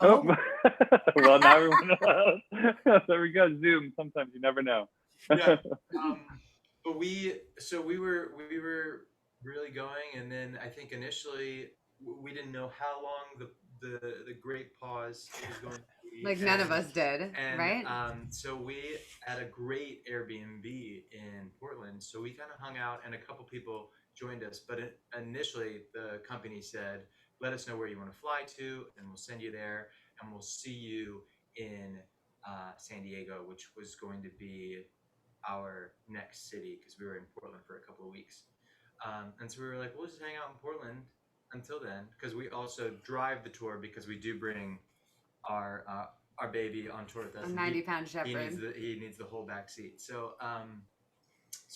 Oh, well, now everyone knows. There we go. Zoom. Sometimes you never know. Yeah. But we were really going, and then I think initially we didn't know how long the great pause was going to be. Like none of us did, And right? so we had a great Airbnb in Portland. So we kind of hung out, and a couple people joined us. But initially, the company said, "Let us know where you want to fly to, and we'll send you there, and we'll see you in San Diego," which was going to be our next city because we were in Portland for a couple of weeks. And so we were like, we'll just hang out in Portland until then, because we also drive the tour because we do bring our baby on tour with us. A 90-pound shepherd. He needs the whole back seat. So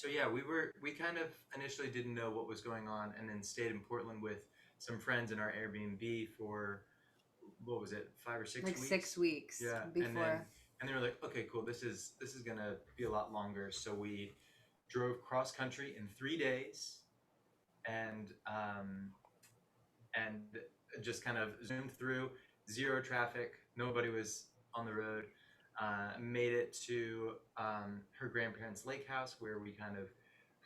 yeah, we kind of initially didn't know what was going on, and then stayed in Portland with some friends in our Airbnb for, what was it, 5 or 6 like weeks? 6 weeks. Yeah, before. And they were like, okay, cool. This is gonna be a lot longer. So we drove cross country in 3 days, and just kind of zoomed through, zero traffic, nobody was on the road. Made it to her grandparents' lake house, where we kind of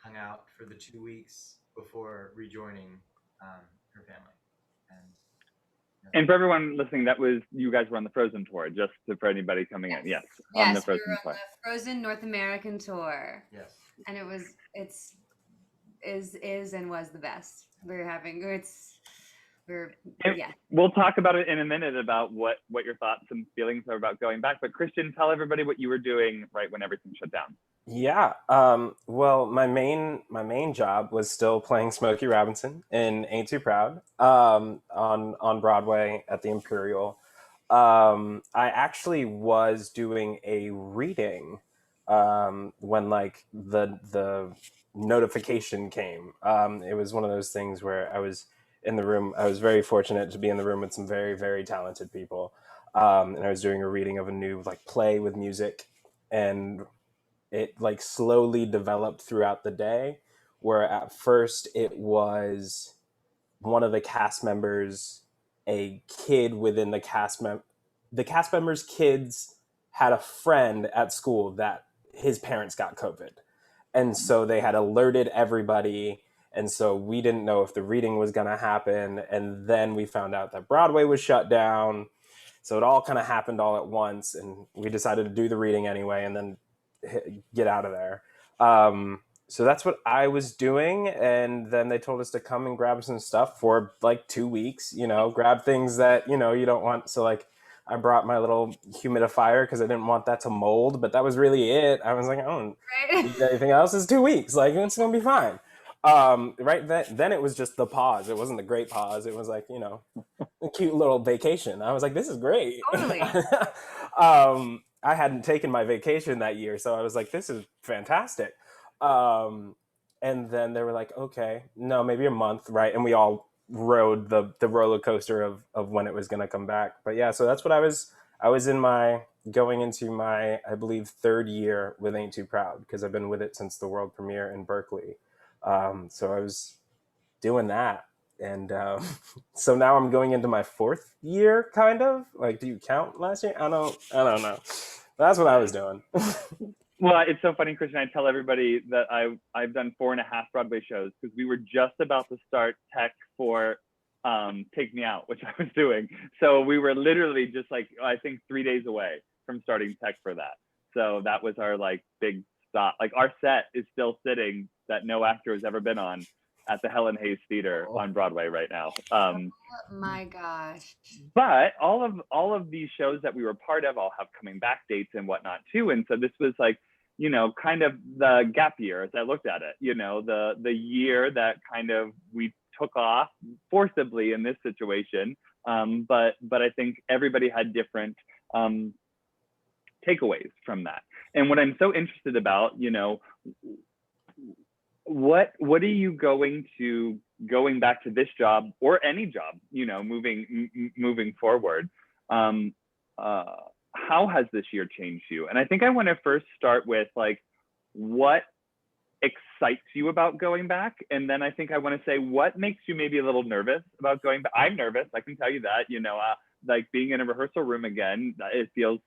hung out for the 2 weeks before rejoining her family. And for everyone listening, you guys were on the Frozen tour, just for anybody coming in. Yes, on the Frozen tour. On the Frozen North American tour. Yes. And it was the best. We'll talk about it in a minute about what your thoughts and feelings are about going back. But Christian, tell everybody what you were doing right when everything shut down. Yeah. Well, my main job was still playing Smokey Robinson in Ain't Too Proud on Broadway at the Imperial. I actually was doing a reading when like the notification came. It was one of those things where I was in the room. I was very fortunate to be in the room with some very, very talented people. And I was doing a reading of a new like play with music, and it like slowly developed throughout the day, where at first it was one of the cast members, a kid within the cast members' kids had a friend at school that his parents got COVID. And so they had alerted everybody. And so we didn't know if the reading was going to happen. And then we found out that Broadway was shut down. So it all kind of happened all at once. And we decided to do the reading anyway, and then get out of there. So that's what I was doing. And then they told us to come and grab some stuff for like 2 weeks, grab things that, you don't want. So like I brought my little humidifier because I didn't want that to mold, but that was really it. I was like, I don't need anything else. It's 2 weeks. Like, it's going to be fine. Right then it was just the pause. It wasn't the great pause. It was like, a cute little vacation. I was like, this is great. Totally. I hadn't taken my vacation that year, so I was like, this is fantastic. And then they were like, okay, no, maybe a month, right? And we all rode the roller coaster of when it was going to come back. But yeah, so that's what I was going into my, I believe, 3rd year with Ain't Too Proud, because I've been with it since the world premiere in Berkeley. So I was doing that. And so now I'm going into my 4th year, kind of. Like, do you count last year? I don't know. That's what I was doing. Well, it's so funny, Christian. I tell everybody that I've done 4.5 Broadway shows, because we were just about to start tech for Take Me Out, which I was doing. So we were literally just like, I think 3 days away from starting tech for that. So that was our like big stop. Like, our set is still sitting that no actor has ever been on at the Helen Hayes Theater on Broadway right now. Oh my gosh. But all of these shows that we were part of all have coming back dates and whatnot too. And so this was like, kind of the gap year, as I looked at it, the year that kind of we took off forcibly in this situation. But I think everybody had different takeaways from that. And what I'm so interested about, what are you going back to this job or any job, moving forward? How has this year changed you? And I think I want to first start with like, what excites you about going back? And then I think I want to say, what makes you maybe a little nervous about going back? I'm nervous, I can tell you that, like being in a rehearsal room again, it feels,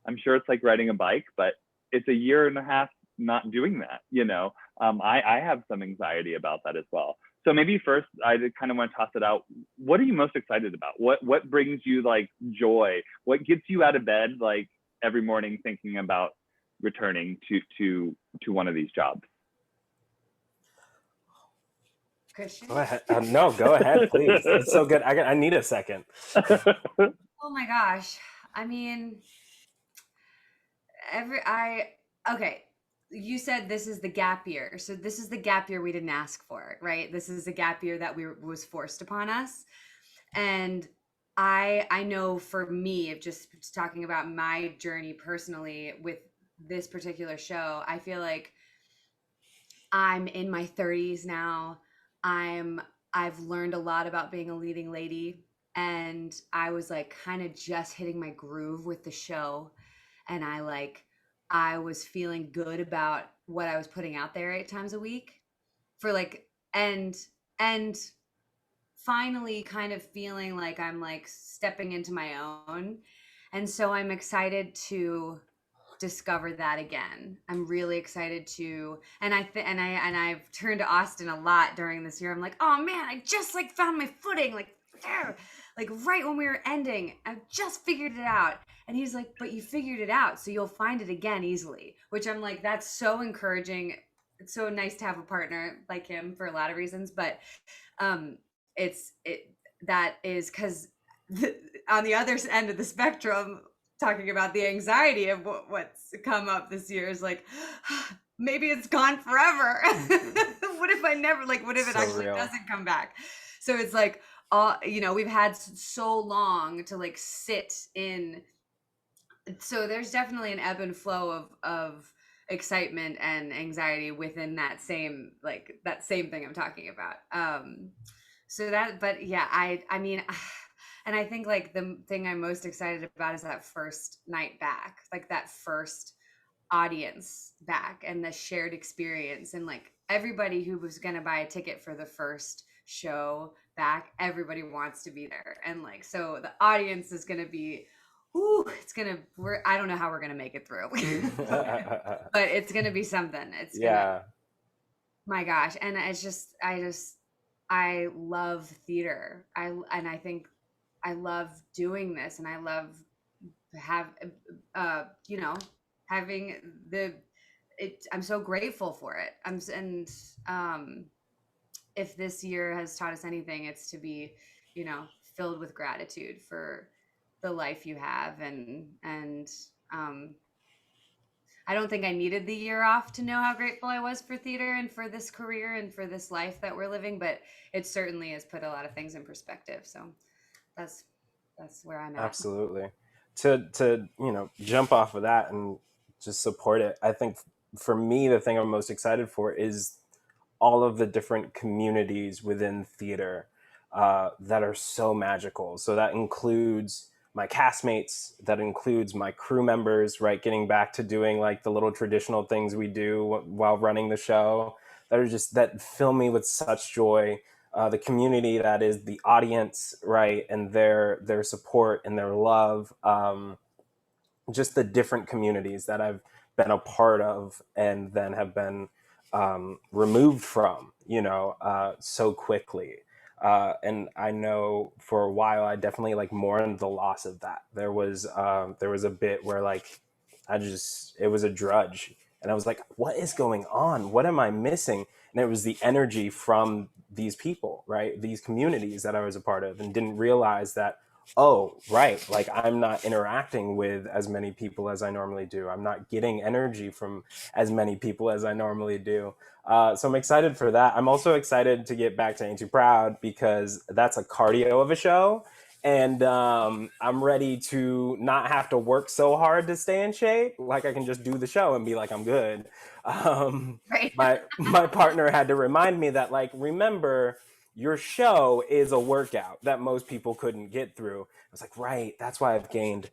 I'm sure it's like riding a bike, but it's a year and a half not doing that, you know. I have some anxiety about that as well. So maybe first, I kind of want to toss it out. What are you most excited about? What brings you like joy? What gets you out of bed like every morning thinking about returning to one of these jobs? Christian? Go ahead. No, go ahead, please. It's so good. I need a second. Oh my gosh. I mean, okay. You said this is the gap year. So this is the gap year we didn't ask for, right? This is the gap year that was forced upon us. And I know for me, of just talking about my journey personally with this particular show, I feel like I'm in my 30s now. I've learned a lot about being a leading lady, and I was like kind of just hitting my groove with the show, and I was feeling good about what I was putting out there 8 times a week for like and finally kind of feeling like I'm like stepping into my own. And so I'm excited to discover that again. I'm really excited to, and I've turned to Austin a lot during this year. I'm like, oh man, I just like found my footing, like there, like right when we were ending, I just figured it out. And he's like, but you figured it out, so you'll find it again easily. Which I'm like, that's so encouraging. It's so nice to have a partner like him for a lot of reasons, but um, it that is because on the other end of the spectrum, talking about the anxiety of what's come up this year is like, maybe it's gone forever. What if I never, like, what if it So actually real. doesn't come back? So it's like, you know, we've had so long to like sit in. So there's definitely an ebb and flow of excitement and anxiety within that same, like that same thing I'm talking about. So that, but yeah, I mean, and I think like the thing I'm most excited about is that first night back, like that first audience back and the shared experience, and like everybody who was going to buy a ticket for the first show back, everybody wants to be there. And like, so the audience is going to be, ooh, I don't know how we're going to make it through, but it's going to be something. It's going to, Yeah. my gosh. And I love theater. And I think I love doing this, and I love have you know, having I'm so grateful for it. If this year has taught us anything, it's to be, you know, filled with gratitude for the life you have. And I don't think I needed the year off to know how grateful I was for theater and for this career and for this life that we're living, but it certainly has put a lot of things in perspective. So that's where I'm at. Absolutely. To jump off of that and just support it. I think for me, the thing I'm most excited for is all of the different communities within theater that are so magical. So that includes my castmates, that includes my crew members, right? Getting back to doing like the little traditional things we do while running the show that fill me with such joy. The community that is the audience, right? And their support and their love. Just the different communities that I've been a part of and then have been removed from, so quickly. And I know for a while I definitely like mourned the loss of that. There was a bit where like it was a drudge, and I was like, what is going on? What am I missing? And it was the energy from these people, right? These communities that I was a part of, and didn't realize that, oh, right, like I'm not interacting with as many people as I normally do. I'm not getting energy from as many people as I normally do. So I'm excited for that. I'm also excited to get back to Ain't Too Proud, because that's a cardio of a show. And I'm ready to not have to work so hard to stay in shape. Like I can just do the show and be like, I'm good. Right. My partner had to remind me that, like, remember, your show is a workout that most people couldn't get through. I was like, right, that's why I've gained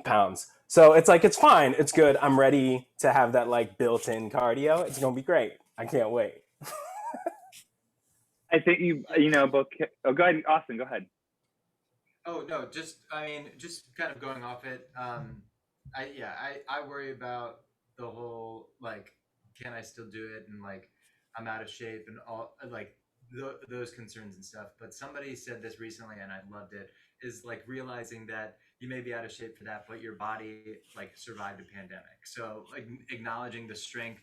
pounds. So it's like, it's fine, it's good. I'm ready to have that like built-in cardio. It's gonna be great. I can't wait. I think you know both. Oh, go ahead, Austin. Go ahead. Oh no, just I mean, just kind of going off it. I worry about the whole like, can I still do it? And like, I'm out of shape and all like those concerns and stuff. But somebody said this recently, and I loved it. Is like realizing that you may be out of shape for that, but your body like survived a pandemic. So like acknowledging the strength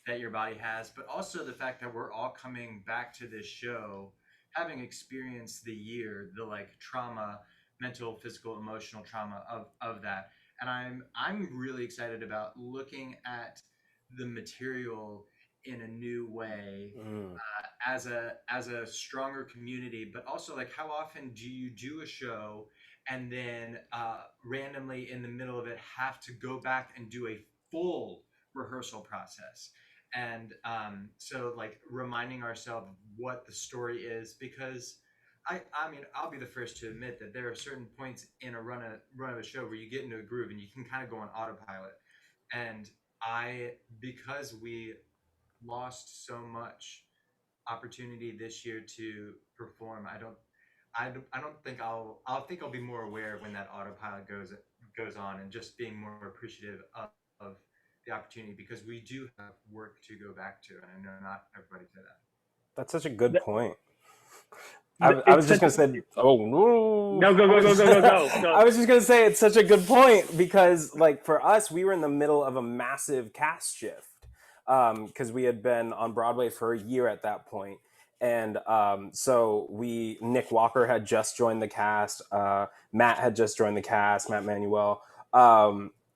that your body has, but also the fact that we're all coming back to this show having experienced the year, the like trauma, mental, physical, emotional trauma of that. And I'm really excited about looking at the material in a new way, Mm. as a stronger community. But also, like, how often do you do a show and then randomly in the middle of it have to go back and do a full rehearsal process? And so like reminding ourselves what the story is, because I mean, I'll be the first to admit that there are certain points in a run of a show where you get into a groove and you can kind of go on autopilot. And I, because we lost so much opportunity this year to perform, I don't think I'll think I'll be more aware when that autopilot goes on, and just being more appreciative of the opportunity, because we do have work to go back to, and I know not everybody did that. That's such a good point. I It's was just such gonna say, oh no, no, go, go, go, go, go, go, go. I was just gonna say it's such a good point because, like, for us, we were in the middle of a massive cast shift because we had been on Broadway for a year at that point, and so Nick Walker had just joined the cast, Matt had just joined the cast, Matt Manuel,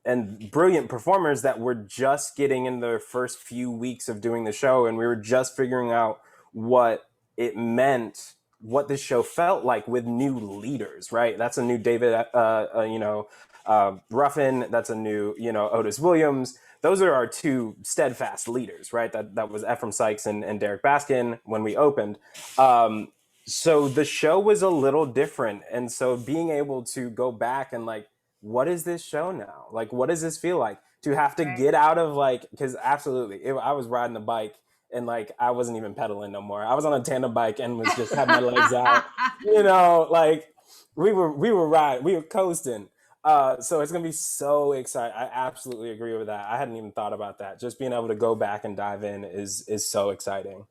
and brilliant performers that were just getting in their first few weeks of doing the show, and we were just figuring out what it meant, what this show felt like with new leaders, right? That's a new David, Ruffin. That's a new, Otis Williams. Those are our two steadfast leaders, right? That was Ephraim Sykes and Derek Baskin when we opened. So the show was a little different. And so being able to go back and like, what is this show now? Like, what does this feel like? To have to Right. get out of like, because absolutely, I was riding the bike and like I wasn't even pedaling no more. I was on a tandem bike and was just had my legs out. Like we were coasting. So it's gonna be so exciting. I absolutely agree with that. I hadn't even thought about that. Just being able to go back and dive in is so exciting.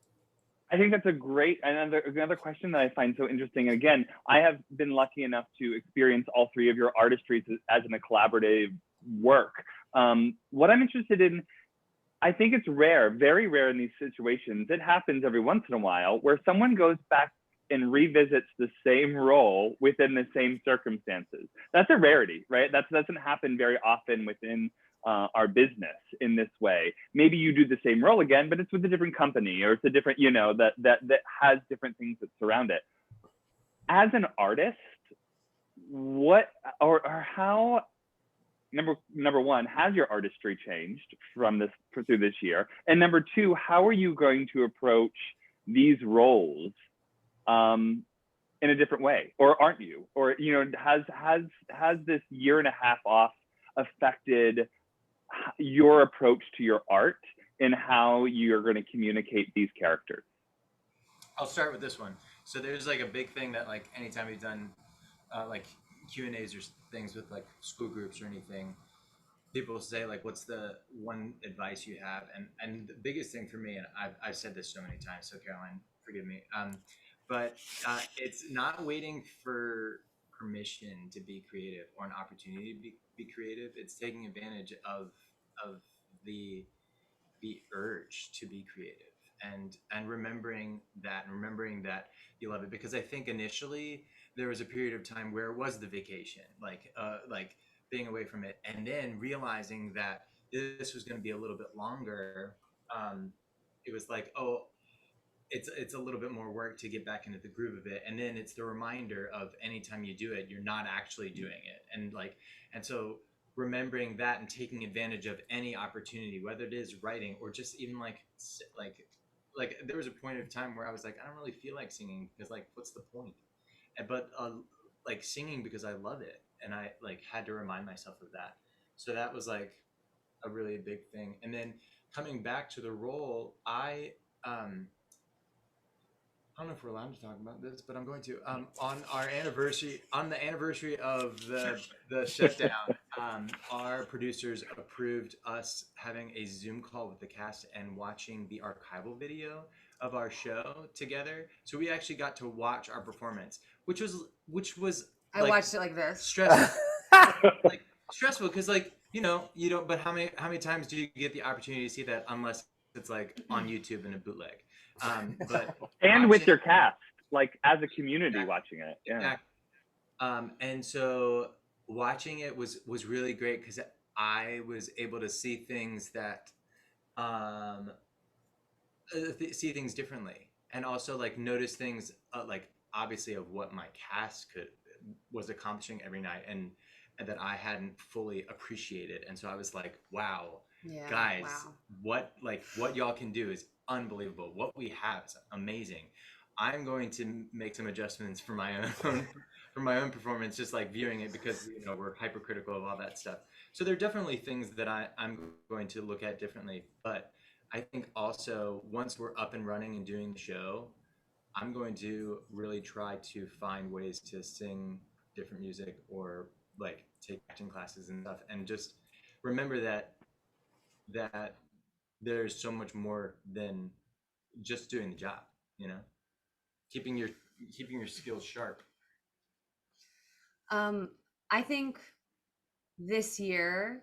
I think that's a great another question that I find so interesting. Again, I have been lucky enough to experience all three of your artistries as in a collaborative work. What I'm interested in, I think it's rare, very rare in these situations. It happens every once in a while where someone goes back and revisits the same role within the same circumstances. That's a rarity, right? That doesn't happen very often within our business in this way. Maybe you do the same role again, but it's with a different company, or it's a different, that has different things that surround it. As an artist, what or how, number one, has your artistry changed from this through this year? And number two, how are you going to approach these roles in a different way, or aren't you? Or has this year and a half off affected your approach to your art and how you're going to communicate these characters? I'll start with this one. So there's like a big thing that like anytime we've done like Q&As or things with like school groups or anything, people say like, what's the one advice you have? And the biggest thing for me, and I've said this so many times, so Caroline, forgive me, but it's not waiting for permission to be creative or an opportunity to be creative. It's taking advantage of the the urge to be creative, and remembering that you love it, because I think initially there was a period of time where it was the vacation, like being away from it, and then realizing that this was going to be a little bit longer. um it was like, oh, it's a little bit more work to get back into the groove of it, and then it's the reminder of anytime you do it, you're not actually doing it, and so remembering that and taking advantage of any opportunity, whether it is writing or just even like there was a point of time where I was like, I don't really feel like singing, because like, what's the point? But like singing because I love it, and I like had to remind myself of that. So that was like a really big thing. And then coming back to the role, um I don't know if we're allowed to talk about this, but I'm going to. On our anniversary, on the anniversary of the shutdown, our producers approved us having a Zoom call with the cast and watching the archival video of our show together. So we actually got to watch our performance, which was I like watched it like this. stressful, like stressful because like you don't. But how many times do you get the opportunity to see that unless it's like on YouTube in a bootleg? But And with watching your cast, like as a community exactly, watching it. Yeah. exactly. And so watching it was really great because I was able to see things that um, see things differently, and also like notice things like obviously of what my cast could was accomplishing every night, and that I hadn't fully appreciated. And so I was like, wow, Yeah. guys, Wow. what y'all can do is unbelievable. What we have is amazing. I'm going to make some adjustments for my own for my own performance, just like viewing it because we're hypercritical of all that stuff. So there are definitely things that I'm going to look at differently. But I think also once we're up and running and doing the show, I'm going to really try to find ways to sing different music or like take acting classes and stuff, and just remember that there's so much more than just doing the job, you know, keeping your keeping your skills sharp. Um, I think this year,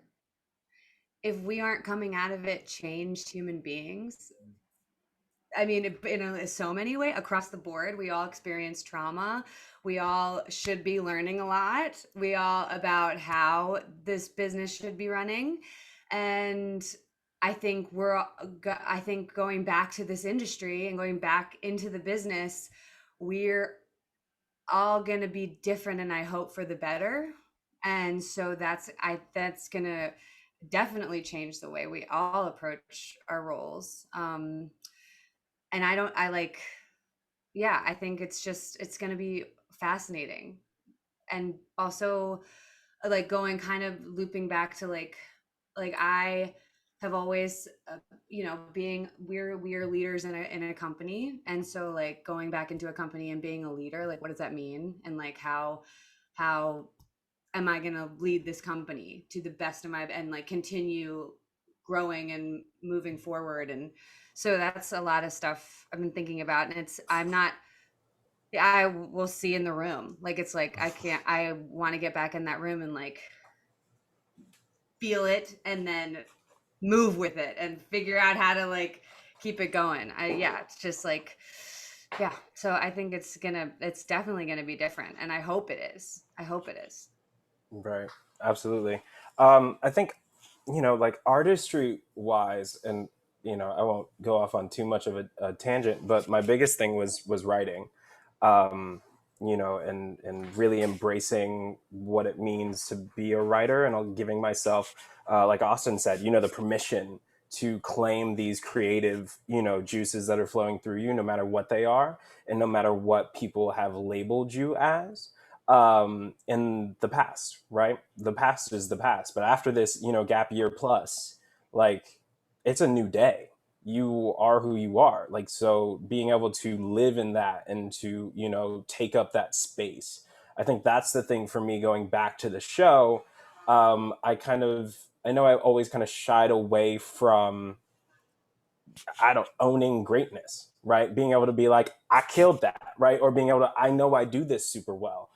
if we aren't coming out of it changed human beings, I mean, in so many ways across the board, we all experience trauma. We all should be learning a lot. We all about how this business should be running, and I think going back to this industry and going back into the business, we're all going to be different, and I hope for the better. And so that's going to definitely change the way we all approach our roles. And I like, yeah, I think it's going to be fascinating. And also like going kind of looping back to like I have always being we're leaders in a company, and so like going back into a company and being a leader, like what does that mean, and like how am I going to lead this company to the best of my and like continue growing and moving forward. And so that's a lot of stuff I've been thinking about, and I'm not, I will see in the room, like it's like I want to get back in that room and like feel it and then move with it and figure out how to like keep it going. Yeah, it's just like, yeah. So I think it's definitely gonna be different, and I hope it is. I hope it is. Right. Absolutely. I think, like artistry wise, and, I won't go off on too much of a tangent, but my biggest thing was writing, um, and really embracing what it means to be a writer, and giving myself, like Austin said, the permission to claim these creative, juices that are flowing through you, no matter what they are, and no matter what people have labeled you as, in the past, right? The past is the past. But after this, gap year plus, like, it's a new day. You are who you are. Like, so being able to live in that and to, take up that space. I think that's the thing for me going back to the show. I know I always kind of shied away from, I don't, owning greatness, right? Being able to be like, I killed that, right? Or being able to, I know I do this super well.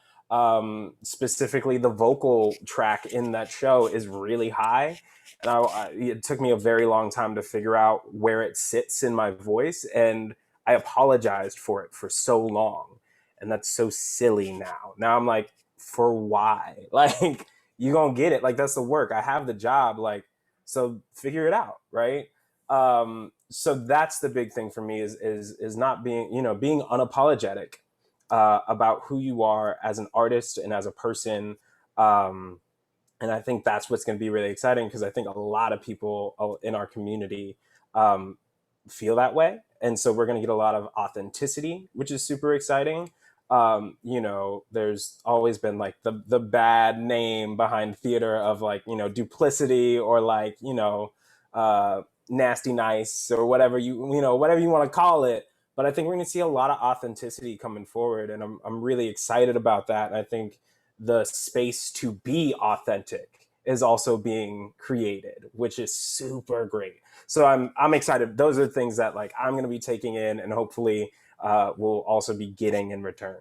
Specifically, the vocal track in that show is really high. And it took me a very long time to figure out where it sits in my voice. And I apologized for it for so long. And that's so silly now. Now I'm like, for why? Like, you gonna get it. Like, that's the work. I have the job. Like, so figure it out, right? So that's the big thing for me is not being, being unapologetic, about who you are as an artist and as a person. um, and I think that's what's going to be really exciting, because I think a lot of people, in our community, um, feel that way, and so we're going to get a lot of authenticity, which is super exciting. There's always been like the bad name behind theater of like, duplicity, or like, uh, nasty nice, or whatever you want to call it. But I think we're going to see a lot of authenticity coming forward, and I'm really excited about that. And I think the space to be authentic is also being created, which is super great. So I'm excited. Those are things that like I'm going to be taking in, and hopefully will also be getting in return.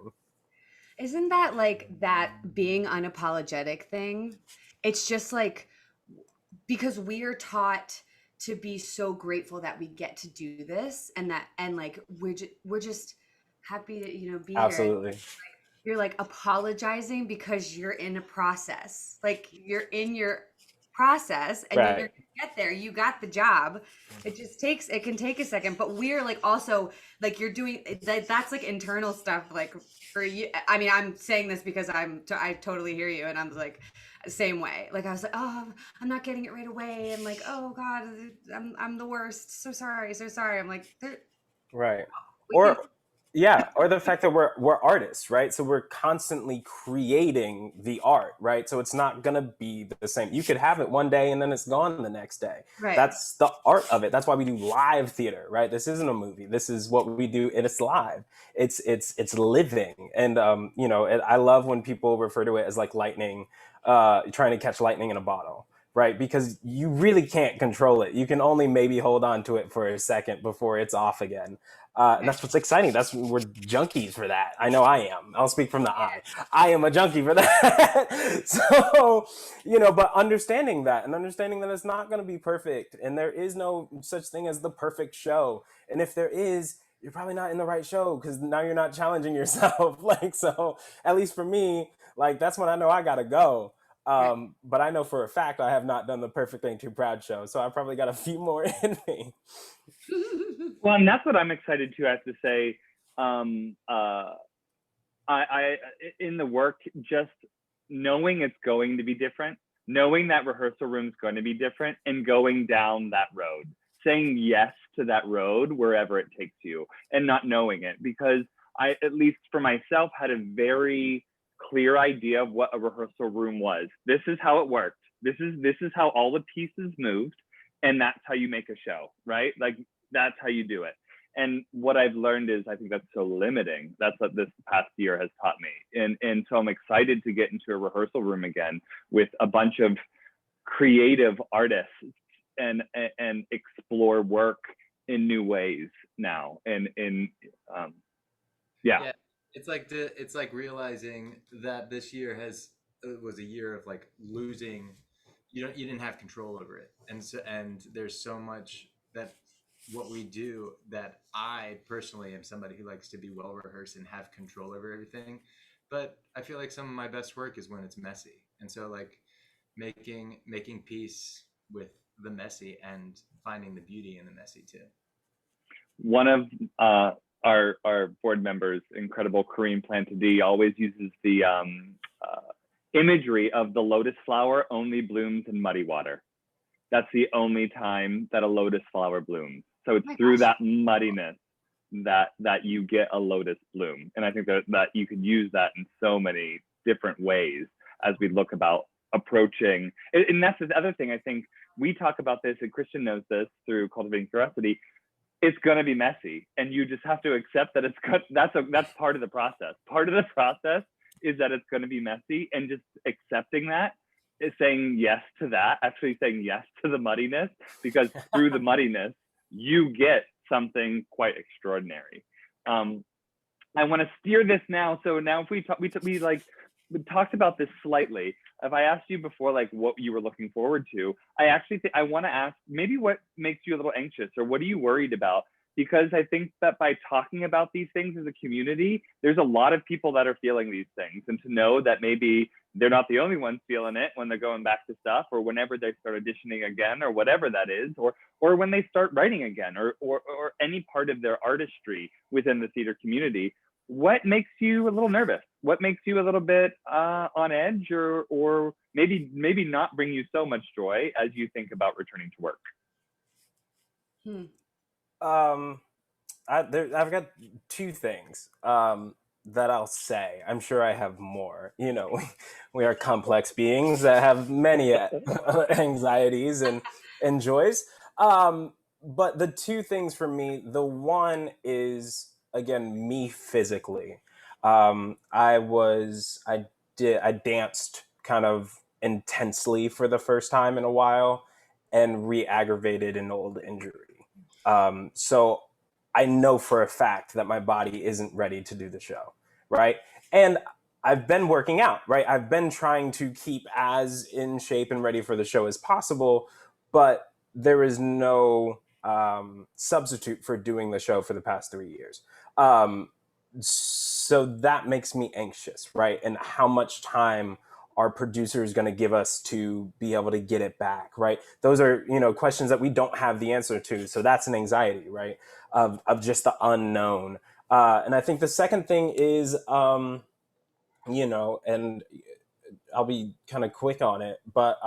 Isn't that like that being unapologetic thing? It's just like because we are taught to be so grateful that we get to do this and that and like we're just happy to be here. Absolutely. You're like apologizing because you're in a process. Like you're in your process and you're Right. gonna get there. You got the job. It can take a second, but we're like also like you're doing that's like internal stuff like for you. I mean, I'm saying this because I totally hear you and I'm like same way. Like I was like, "Oh, I'm not getting it right away." And like, "Oh god, I'm the worst. So sorry. So sorry." I'm like, Right. we can Or yeah, or the fact that we're artists, right? So we're constantly creating the art, right? So it's not gonna be the same. You could have it one day and then it's gone the next day. right. That's the art of it. That's why we do live theater, right? This isn't a movie. This is what we do, and it's live. It's living, and I love when people refer to it as like lightning, trying to catch lightning in a bottle, right? Because you really can't control it. You can only maybe hold on to it for a second before it's off again. And that's what's exciting. We're junkies for that. I know I am. I'll speak from the I. I am a junkie for that. So, but understanding that and understanding that it's not going to be perfect, and there is no such thing as the perfect show. And if there is, you're probably not in the right show because now you're not challenging yourself. Like, so at least for me, like that's when I know I gotta go. Right. But I know for a fact I have not done the Perfect Ain't Too Proud show, so I probably got a few more in me. Well, and that's what I'm excited to have to say. I in the work, just knowing it's going to be different, knowing that rehearsal room's going to be different, and going down that road, saying yes to that road wherever it takes you, and not knowing it, because I, at least for myself, had a very clear idea of what a rehearsal room was. This is how it worked. This is how all the pieces moved, and that's how you make a show, right? Like that's how you do it. And what I've learned is I think that's so limiting. That's what this past year has taught me. And so I'm excited to get into a rehearsal room again with a bunch of creative artists and explore work in new ways now. And Yeah, it's like realizing that this year was a year of like losing. You didn't have control over it, and there's so much that what we do that I personally am somebody who likes to be well rehearsed and have control over everything, but I feel like some of my best work is when it's messy, and so like making peace with the messy and finding the beauty in the messy too. one of our board members, incredible Kareem Plantadee, always uses the imagery of the lotus flower only blooms in muddy water. That's the only time that a lotus flower blooms. So it's through that muddiness that you get a lotus bloom. And I think that you could use that in so many different ways as we look about approaching. And that's the other thing. I think we talk about this, and Christian knows this through Cultivating Curiosity. It's going to be messy, and you just have to accept that that's part of the process. Part of the process is that it's going to be messy, and just accepting that is saying yes to that, actually saying yes to the muddiness, because through the muddiness, you get something quite extraordinary. I want to steer this now. So now if we talked about this slightly. If I asked you before, like what you were looking forward to, I actually think I want to ask maybe what makes you a little anxious, or what are you worried about? Because I think that by talking about these things as a community, there's a lot of people that are feeling these things, and to know that maybe they're not the only ones feeling it when they're going back to stuff, or whenever they start auditioning again, or whatever that is, or when they start writing again, or any part of their artistry within the theater community. What makes you a little nervous? What makes you a little bit on edge, or maybe not bring you so much joy as you think about returning to work? I've got two things that I'll say. I'm sure I have more. We are complex beings that have many anxieties and joys. but the two things for me, the one is again me physically. I danced kind of intensely for the first time in a while and re-aggravated an old injury. So I know for a fact that my body isn't ready to do the show, right? And I've been working out, right? I've been trying to keep as in shape and ready for the show as possible, but there is no substitute for doing the show for the past 3 years. So that makes me anxious, right? And how much time are producers going to give us to be able to get it back, right? Those are, questions that we don't have the answer to. So that's an anxiety, right? Of just the unknown. And I think the second thing is, and I'll be kind of quick on it, but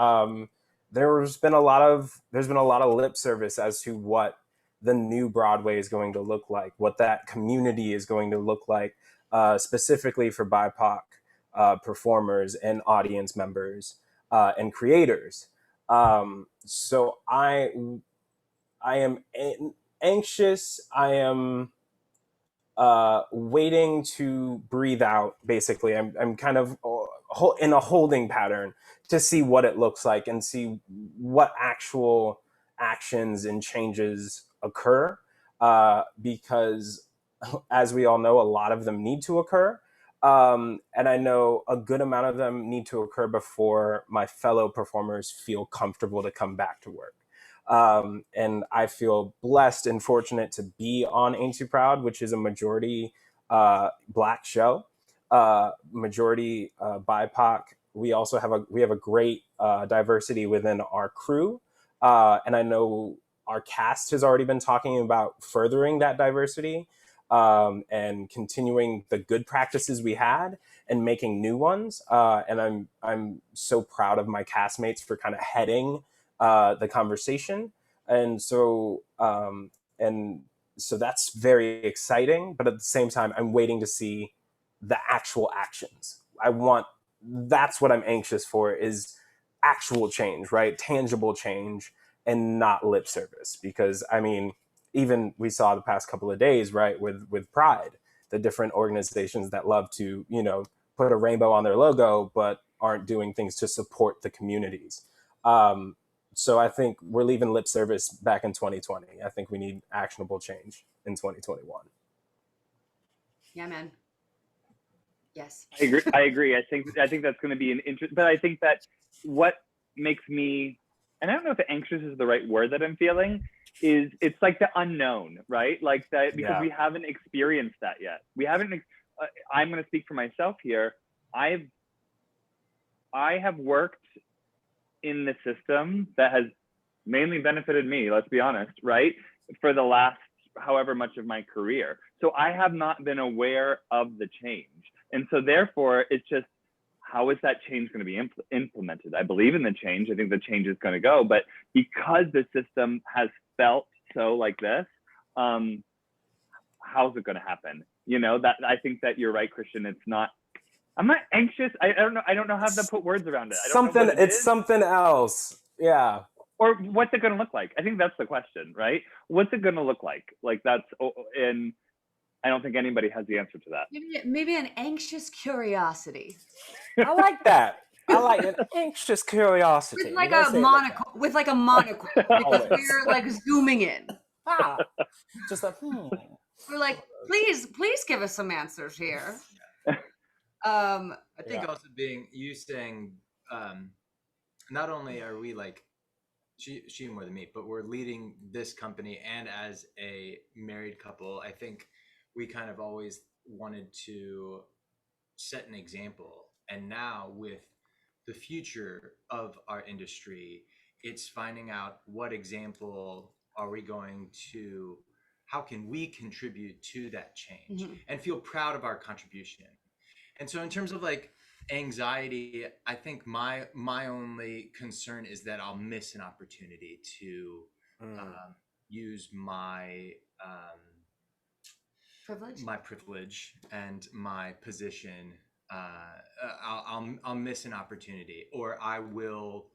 there's been a lot of lip service as to what the new Broadway is going to look like, what that community is going to look like, specifically for BIPOC performers and audience members and creators. So I am anxious. I am waiting to breathe out. Basically, I'm kind of in a holding pattern to see what it looks like and see what actual actions and changes occur. Because, as we all know, a lot of them need to occur. And I know a good amount of them need to occur before my fellow performers feel comfortable to come back to work. And I feel blessed and fortunate to be on Ain't Too Proud, which is a majority Black show, majority BIPOC. We also have a great diversity within our crew, and I know our cast has already been talking about furthering that diversity and continuing the good practices we had and making new ones. And I'm so proud of my castmates for kind of heading the conversation, and so that's very exciting. But at the same time, I'm waiting to see the actual actions. That's what I'm anxious for, is actual change, right? Tangible change, and not lip service. Because I mean, even we saw the past couple of days, right, with Pride, the different organizations that love to put a rainbow on their logo but aren't doing things to support the communities. So I think we're leaving lip service back in 2020. I think we need actionable change in 2021. Yeah, man. Yes. I agree. I think that's going to be an interest, but I think that what makes me, and I don't know if anxious is the right word that I'm feeling, is it's like the unknown, right? Like that, because we haven't experienced that yet. We haven't. I'm going to speak for myself here. I have worked in the system that has mainly benefited me, let's be honest, right? For the last however much of my career. So I have not been aware of the change. And so therefore, it's just, how is that change going to be implemented? I believe in the change. I think the change is going to go. But because the system has felt so like this, how's it going to happen? That I think that you're right, Christian. It's not, I'm not anxious. I don't know how to put words around it. It's something else. Yeah. Or what's it going to look like? I think that's the question, right? What's it going to look like? Like and I don't think anybody has the answer to that. Maybe an anxious curiosity. I like that. I like an anxious curiosity. With like a monocle. With like a monocle. Because we're like zooming in. Just like, We're like, please give us some answers here. I think also you saying, not only are we like, she more than me, but we're leading this company, and as a married couple, I think we kind of always wanted to set an example. And now with the future of our industry, it's finding out what example are we going to, how can we contribute to that change and feel proud of our contribution. And so in terms of like anxiety, I think my only concern is that I'll miss an opportunity to use my privilege and my position. I'll miss an opportunity, or I will,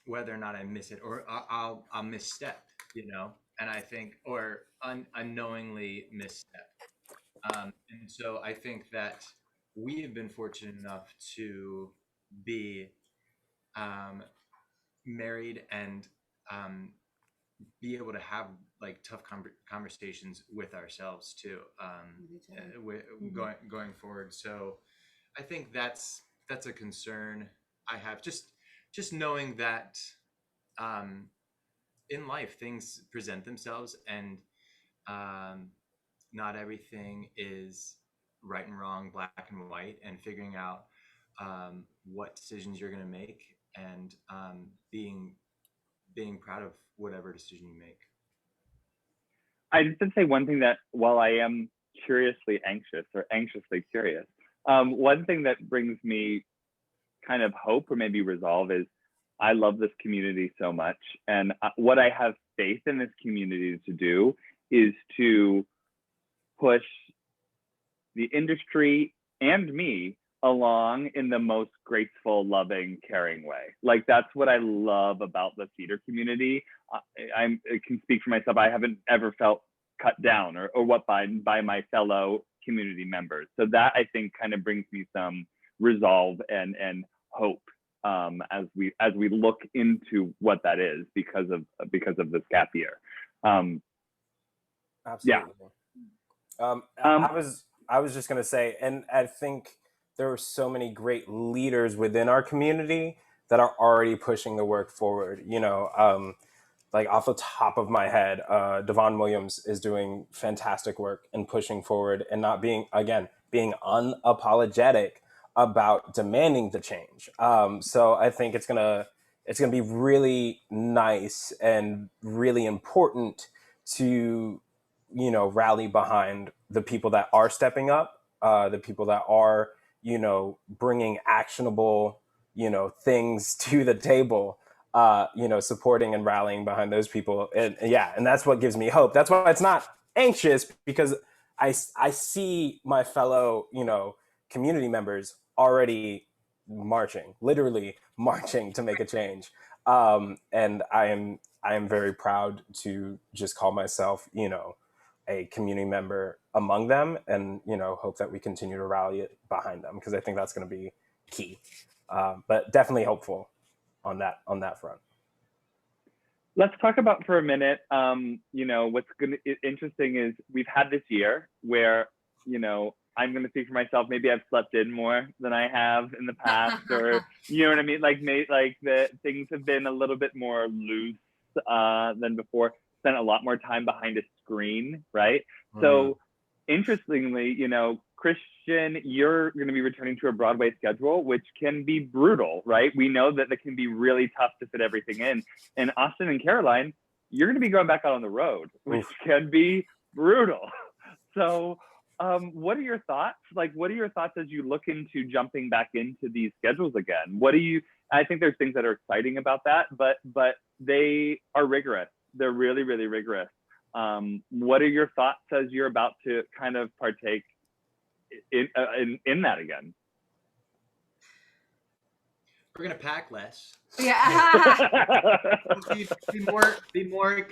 whether or not I miss it, or I'll misstep. and I think, or unknowingly misstep. And so I think that we have been fortunate enough to be um, married and um, be able to have like tough conversations with ourselves too, going forward. So I think that's a concern I have. Just knowing that um, in life things present themselves, and um, not everything is right and wrong, black and white, and figuring out what decisions you're going to make, and being proud of whatever decision you make. I just did say one thing, that while I am curiously anxious or anxiously curious, one thing that brings me kind of hope or maybe resolve is I love this community so much. And what I have faith in this community to do is to push the industry and me along in the most graceful, loving, caring way. Like that's what I love about the theater community. I can speak for myself. I haven't ever felt cut down or what by my fellow community members. So that I think kind of brings me some resolve and hope as we look into what that is because of this gap year. Absolutely. Yeah. I was just gonna say, and I think there are so many great leaders within our community that are already pushing the work forward. Like off the top of my head, Devon Williams is doing fantastic work and pushing forward and not being unapologetic about demanding the change. So I think it's gonna be really nice and really important to rally behind the people that are stepping up, the people that are bringing actionable things to the table, supporting and rallying behind those people. And that's what gives me hope. That's why it's not anxious, because I see my fellow, community members already marching, literally marching to make a change. And I am very proud to just call myself, a community member among them, and hope that we continue to rally it behind them, because I think that's going to be key. But definitely hopeful on that front. Let's talk about for a minute. What's interesting is we've had this year where I'm going to speak for myself. Maybe I've slept in more than I have in the past, or you know what I mean. Like the things have been a little bit more loose than before. Spent a lot more time behind a screen, right? Mm. So, interestingly, Christian, you're going to be returning to a Broadway schedule, which can be brutal, right? We know that it can be really tough to fit everything in. And Austin and Caroline, you're going to be going back out on the road, which can be brutal. So, what are your thoughts? Like, what are your thoughts as you look into jumping back into these schedules again? I think there's things that are exciting about that, but they are rigorous. They're really, really rigorous. What are your thoughts as you're about to kind of partake in that again? We're gonna pack less. Yeah. be more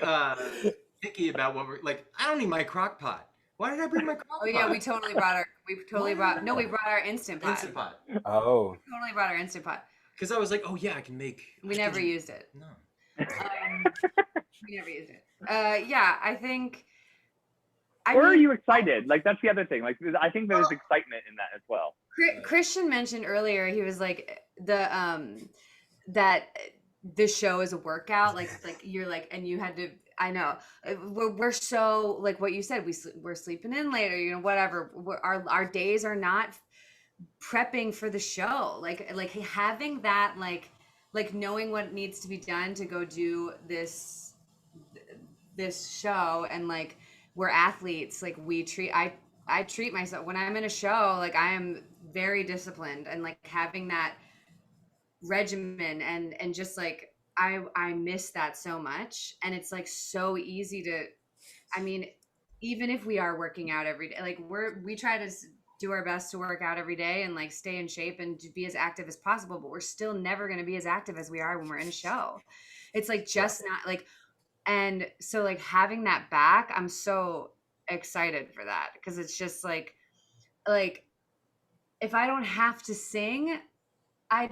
picky about what we're like. I don't need my crock pot. Why did I bring my crock pot? Oh yeah, we brought our Instant Pot. Instant Pot. Oh. We totally brought our Instant Pot. Because I was like, oh yeah, I can make. We never used it. No. We never used it. Yeah, I think. Are you excited? Like that's the other thing. Like I think there's excitement in that as well. Christian mentioned earlier, he was like that the show is a workout. Like you're like, and you had to. I know we're so like what you said. We're sleeping in later. Whatever. Our days are not prepping for the show. Like having that like knowing what needs to be done to go do this show, and like we're athletes. Like I treat myself when I'm in a show. Like I am very disciplined, and like having that regimen and just like I miss that so much. And it's like so easy to, I mean, even if we are working out every day, like we try to do our best to work out every day and like stay in shape and to be as active as possible, but we're still never going to be as active as we are when we're in a show. It's like just not like, And so like having that back, I'm so excited for that, because it's just like if I don't have to sing, I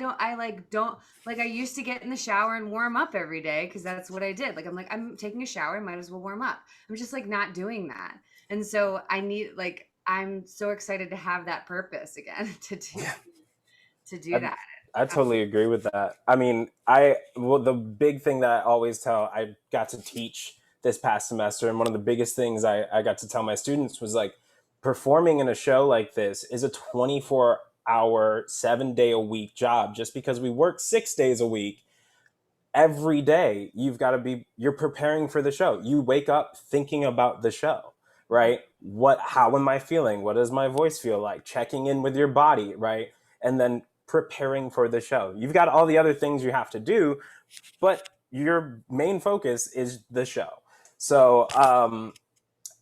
like I used to get in the shower and warm up every day because that's what I did. Like I'm taking a shower, might as well warm up. I'm just like not doing that. And so I'm so excited to have that purpose again to do I, that. I totally agree with that. I mean, well, the big thing that I always tell, I got to teach this past semester, and one of the biggest things I got to tell my students was like, performing in a show like this is a 24-hour, 7-day a week job. Just because we work 6 days a week, every day you're preparing for the show. You wake up thinking about the show, right? How am I feeling? What does my voice feel like? Checking in with your body, right? And then preparing for the show. You've got all the other things you have to do, but your main focus is the show. So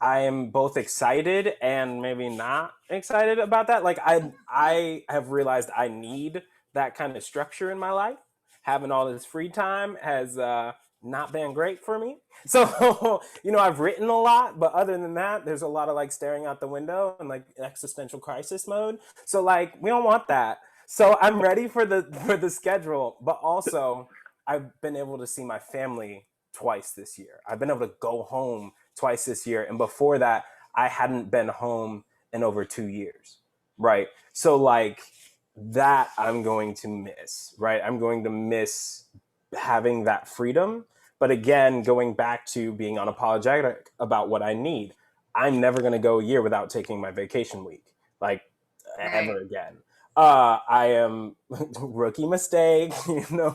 I am both excited and maybe not excited about that. Like I have realized I need that kind of structure in my life. Having all this free time has not been great for me. So, I've written a lot, but other than that, there's a lot of like staring out the window and like existential crisis mode. So like we don't want that. So I'm ready for the schedule, but also I've been able to see my family twice this year. I've been able to go home twice this year. And before that, I hadn't been home in over 2 years. Right. So like that I'm going to miss, right? I'm going to miss having that freedom. But again, going back to being unapologetic about what I need, I'm never going to go a year without taking my vacation week, like ever again. I am rookie mistake,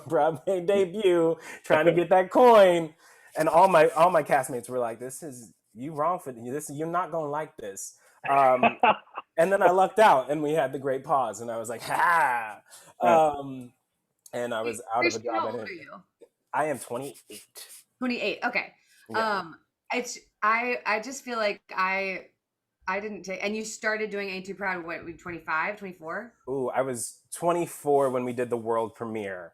Broadway debut, trying to get that coin, and all my castmates were like, "This is you wrong for this. You're not gonna like this." And then I lucked out, and we had the great pause, and I was like, "Ha!" And I was out of a job. How old are you? I am 28. 28. Okay. Yeah. I just feel like I didn't take, and you started doing Ain't Too Proud, what, 25, 24? Ooh, I was 24 when we did the world premiere.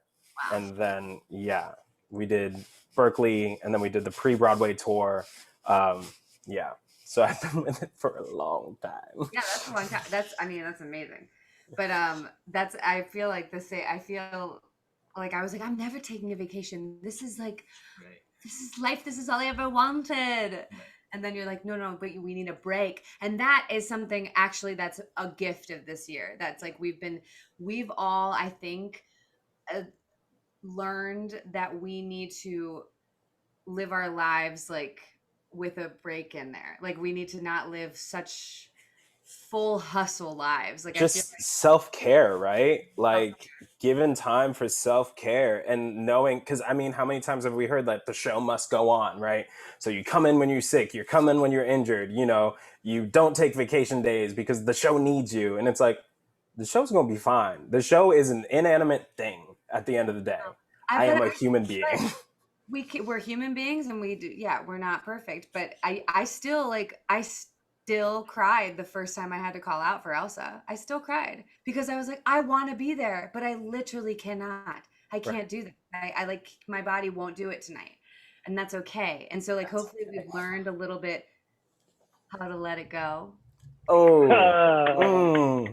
Wow. And then, yeah, we did Berkeley, and then we did the pre-Broadway tour. Yeah. So I've been with it for a long time. Yeah, that's a long time. That's amazing. But I feel like I feel like I was like, I'm never taking a vacation. This is like, this is life. This is all I ever wanted. Right. And then you're like, no, but we need a break. And that is something actually that's a gift of this year. That's like, we've all, I think, learned that we need to live our lives like with a break in there. Like we need to not live such full hustle lives. Like just self-care, right? Like giving time for self-care and knowing, because I mean, how many times have we heard that the show must go on, right? So you come in when you're sick, you come in when you're injured, you don't take vacation days because the show needs you. And it's like, the show's gonna be fine. The show is an inanimate thing at the end of the day. I am a human being. We're human beings, and we're not perfect, but I still cried the first time I had to call out for Elsa. I still cried because I was like, I want to be there, but I literally cannot. I can't do that. I like, my body won't do it tonight, and that's okay. And so like, hopefully we've learned a little bit how to let it go. Oh.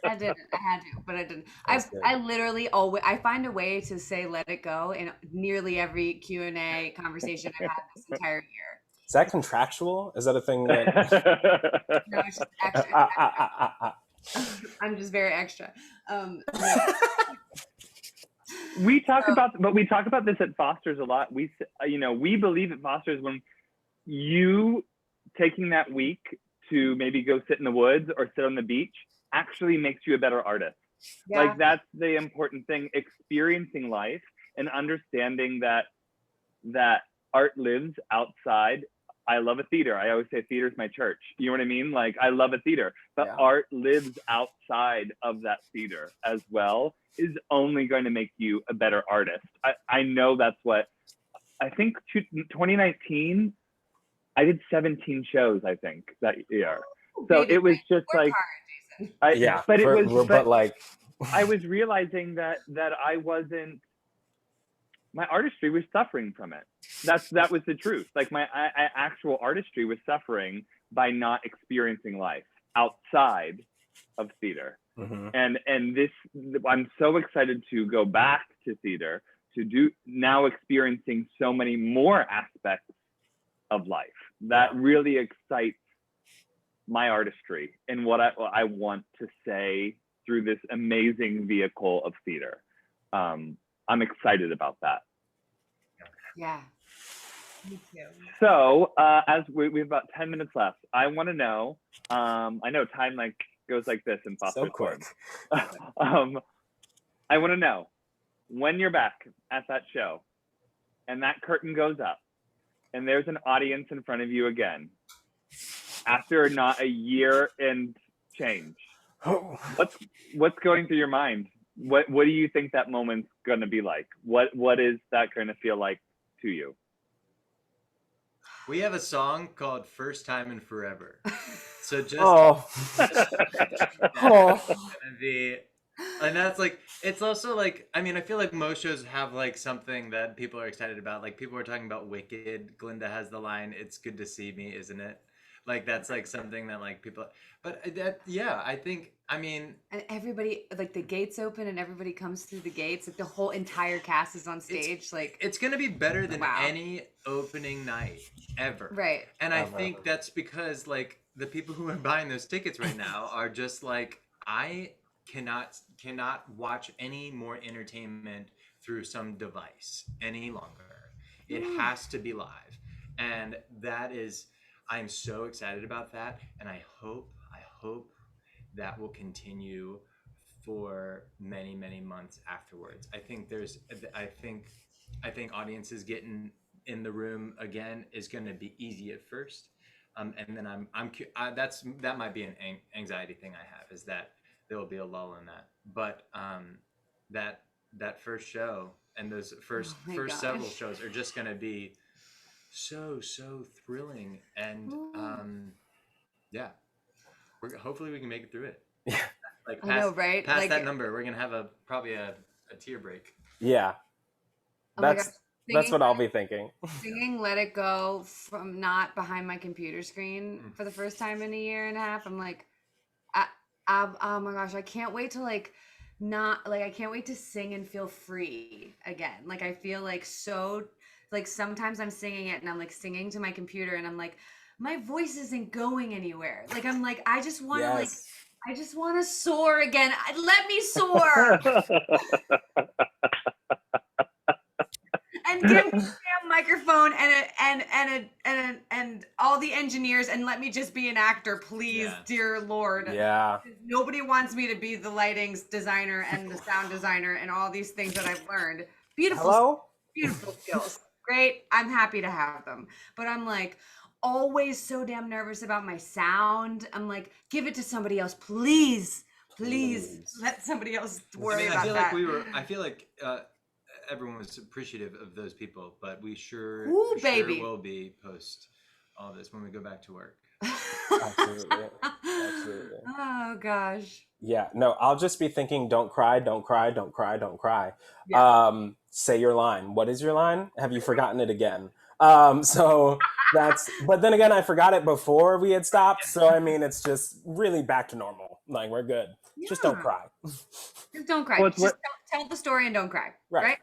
I didn't. I had to, but I didn't. I literally always, I find a way to say let it go in nearly every Q&A conversation I've had this entire year. Is that contractual? Is that a thing that... No, it's just extra. I'm just very extra. We talk about this at Foster's a lot. We believe at Foster's, when you taking that week to maybe go sit in the woods or sit on the beach actually makes you a better artist. Yeah. Like that's the important thing, experiencing life and understanding that art lives outside. I love a theater. I always say theater is my church. You know what I mean? Like I love a theater, but art lives outside of that theater as well, is only going to make you a better artist. I know that's what, I think 2019, I did 17 shows, I think, that year. So it was just like, I was realizing that I wasn't, my artistry was suffering from it. That was the truth. Like my actual artistry was suffering by not experiencing life outside of theater. Mm-hmm. And this, I'm so excited to go back to theater, to do now experiencing so many more aspects of life that really excites my artistry and what I want to say through this amazing vehicle of theater. I'm excited about that. Yeah. Me too. So as we have about 10 minutes left, I want to know, I know time like goes like this in So quick. I want to know when you're back at that show and that curtain goes up and there's an audience in front of you again, after not a year and change, what's going through your mind? What do you think that moment's going to be like? What is that going to feel like to you? We have a song called First Time in Forever. So just Oh. gonna be, and that's like, it's also like, I mean, I feel like most shows have like something that people are excited about. Like people are talking about Wicked. Glinda has the line, "It's good to see me, isn't it?" Like that's like something that like people, but that, yeah, I think, I mean, And everybody, like the gates open and everybody comes through the gates. Like the whole entire cast is on stage. Like it's gonna be better than Wow. any opening night ever. right. And I Ever. think that's because like the people who are buying those tickets right now are just like, I cannot watch any more entertainment through some device any longer. It has to be live. And that is, I'm so excited about that, and I hope that will continue for many months afterwards. I think audiences getting in the room again is going to be easy at first, and then that might be an anxiety thing I have, is that there will be a lull in that. But that first show and those first several shows are just going to be so thrilling, and hopefully we can make it through it. Like I know, right? Past Like, that number, we're gonna have probably a tear break. Yeah. oh my That's gosh, that's what I'll be thinking. singing "Let It Go" from not behind my computer screen for the first time in a year and a half. I'm like, oh my gosh, I can't wait to like not like I can't wait to sing and feel free again. Like I feel like so like sometimes I'm singing it and I'm like singing to my computer and I'm like, my voice isn't going anywhere. Like I'm like, I just want to Yes. I just want to soar again. Let me soar and give me a damn microphone and all the engineers and let me just be an actor, please, Yeah. dear Lord. Yeah. Nobody wants me to be the lighting designer and the sound designer and all these things that I've learned. Beautiful skills. Great. I'm happy to have them. But I'm like always so damn nervous about my sound. I'm like, give it to somebody else, please. Please let somebody else worry about that. I feel like everyone was appreciative of those people, but we sure baby. will be post all this when we go back to work. Absolutely. Absolutely. Oh gosh. Yeah. No, I'll just be thinking, don't cry, don't cry, don't cry, don't cry. Yeah. Say your line. What is your line? Have you forgotten it again? So that's, but then again, I forgot it before we had stopped. So, I mean, it's just really back to normal. Like, we're good. Just don't cry. Just don't cry. Well, Just tell the story and don't cry. Right?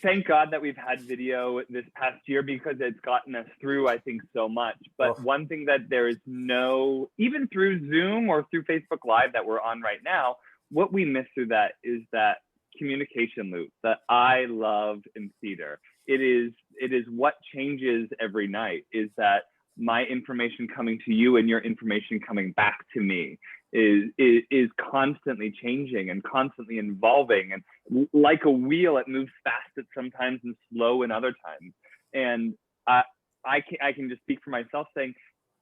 Thank God that we've had video this past year, because it's gotten us through, I think, so much. But one thing that there is no, even through Zoom or through Facebook Live that we're on right now, what we miss through that is that communication loop that I love in theater. It is what changes every night, is that my information coming to you and your information coming back to me is constantly changing and constantly evolving, and like a wheel, it moves fast at sometimes and slow in other times. And I can just speak for myself saying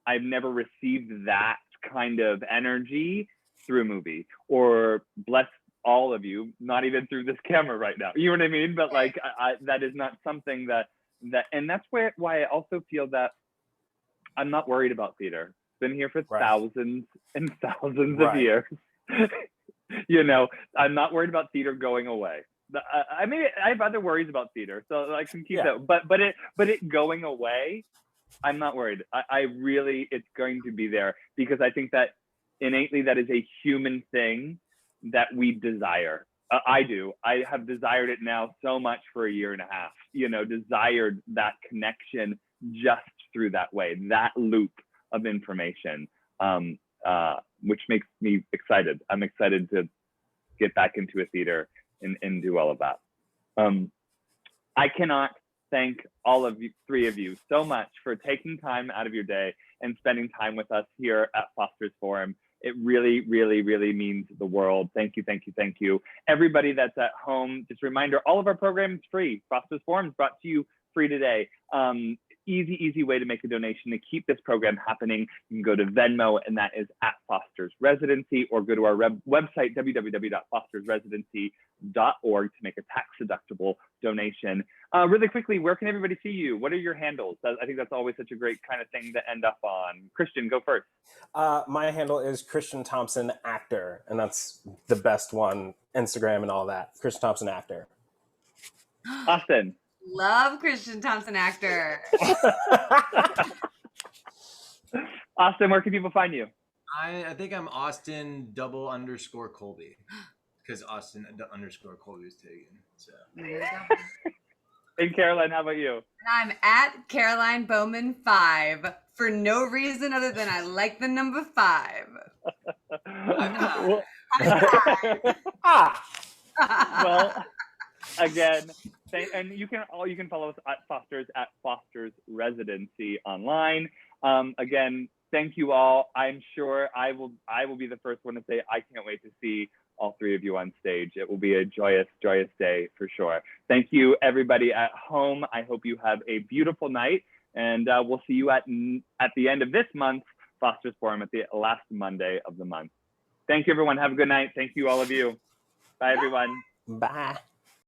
I've never received that kind of energy through a movie, or bless all of you, not even through this camera right now. You know what I mean? But like that is not something that, and that's why I also feel that I'm not worried about theater. Been here for thousands and thousands of years. You know, I'm not worried about theater going away. I mean, I have other worries about theater, so I can keep Yeah. that. But it going away, I'm not worried. I really, it's going to be there because I think that innately that is a human thing that we desire. I do. I have desired it now so much for a year and a half, you know, desired that connection just through that way, that loop of information, which makes me excited. I'm excited to get back into a theater and do all of that. I cannot thank all of you, three of you, so much for taking time out of your day and spending time with us here at Foster's Forum. It really, really, really means the world. Thank you, thank you, thank you. Everybody that's at home, just a reminder, all of our programs free. Foster's Forum is brought to you free today. Easy way to make a donation to keep this program happening. You can go to Venmo, and that is at Foster's Residency, or go to our website, www.fostersresidency.org, to make a tax-deductible donation. Really quickly, where can everybody see you? What are your handles? I think that's always such a great kind of thing to end up on. Christian, go first. My handle is Christian Thompson Actor, and that's the best one, Instagram and all that. Christian Thompson Actor. Austin. Love Christian Thompson Actor. Austin, where can people find you? I think I'm Austin _Colby, because Austin _ Colby was taken. So. And Caroline, how about you? And I'm at Caroline Bowman 5 for no reason other than I like the number 5. Well, again, and you can follow us at Foster's Residency online. Again, thank you all. I'm sure I will be the first one to say I can't wait to see all three of you on stage. It will be a joyous day for sure. Thank you, everybody at home. I hope you have a beautiful night, and we'll see you at the end of this month, Foster's Forum, at the last Monday of the month. Thank you, everyone. Have a good night. Thank you, all of you. Bye, everyone. Bye.